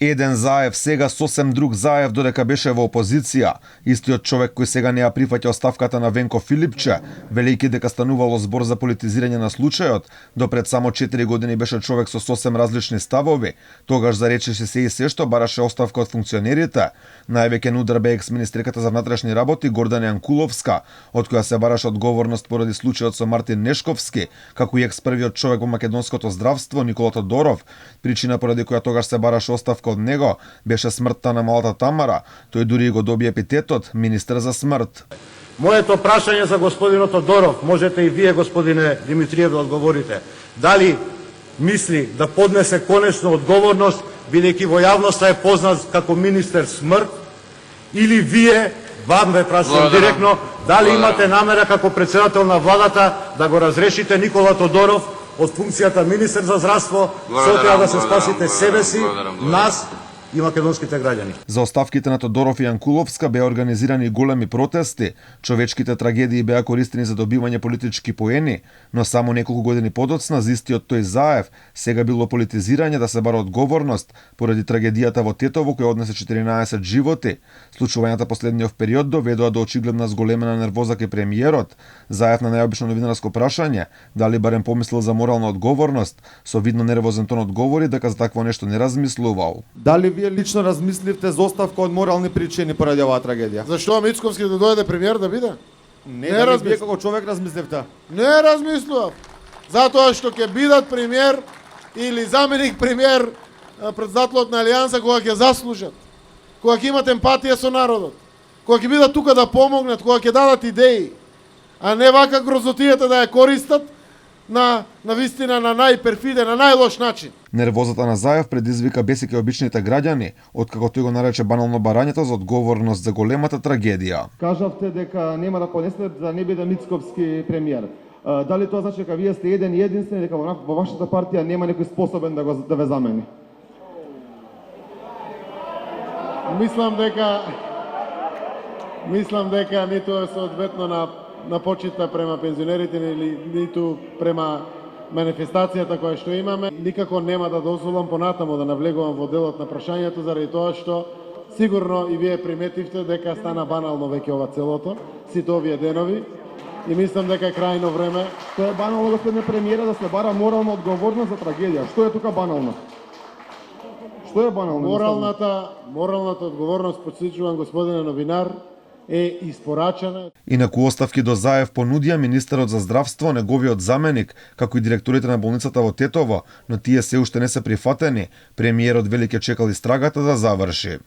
Еден Заев, сега сосем друг Заев додека беше во опозиција. Истиот човек кој сега не ја прифаќа оставката на Венко Филипче, велејќи дека станувало збор за политизирање на случајот, до пред само 4 години беше човек со сосем различни ставови. Тогаш заречеше се и се што бараше оставка од функционерите. Највеќе удар бе екс-министерката за внатрешни работи Гордана Јанкуловска, од која се бараше одговорност поради случајот со Мартин Нешковски, како и екс-првиот човек во македонското здравство Никола Тодоров. Причина поради која тогаш се бараше оставка од него беше смртта на малата Тамара. Тој дури го доби епитетот министер за смрт. Моето прашање за господинот Тодоров, можете и вие, господине Димитриев, да одговорите. Дали мисли да поднесе конечно одговорност, бидејќи во јавноста е познат како министер смрт, или вие, вам ве прашувам директно, дали имате намера како председател на владата да го разрешите Никола Тодоров од функцијата министер за здравство, со тоа да се спасите себе си, нас и македонските граѓани. За оставките на Тодоров и Јанкуловска беа организирани големи протести. Човечките трагедии беа користени за добивање политички поени, но само неколку години подоцна за истиот тој Заев сега било политизирање да се бара одговорност поради трагедијата во Тетово која однесе 14 животи. Случувањата последниот период доведоа до очигледна зголемена нервоза кај премиерот. Заев на најобично новинарско прашање дали барем помислил за морална одговорност, со видно нервозен тон одговори дека за такво нешто не размислувал. Дали вие лично размисливте за оставка од морални причини поради оваа трагедија? Зашто Мицковски да дојде премиер да биде? Не вие како човек размисливте? Не размислував. Затоа што ќе бидат премиер или заменик премиер председателот на Алијанса кога ќе заслужат, кога ќе имат емпатија со народот, кога ќе бидат тука да помогнат, кога ќе дадат идеи, а не вака грозотијата да ја користат на вистина на најперфиден, на најлош начин. Нервозата на Заев предизвика беси кај обичните граѓани, откако тој го нарече банално барањето за одговорност за големата трагедија. Кажавте дека нема да понесете да не биде Мицковски премиер. Дали тоа значи дека вие сте еден и единствен дека во вашата партија нема некој способен да ве замени? Мислам дека ниту е соодветно на почита према пензионерите или ниту према манифестацијата која што имаме. Никако нема да дозволам понатаму да навлегувам во делот на прашањето заради тоа што сигурно и вие приметивте дека стана банално веќе ова целото, сите овие денови. И мислам дека е крајно време. Што е банално, господине премиера, да се бара морална одговорност за трагедија? Што е тука банално? Што е банално? Моралната одговорност, потсечувам господине новинар, е испорачана. Инаку оставки до Заев понудија министерот за здравство, неговиот заменик, како и директорите на болницата во Тетово, но тие се уште не се прифатени. Премиерот вели ќе чекал истрагата да заврши.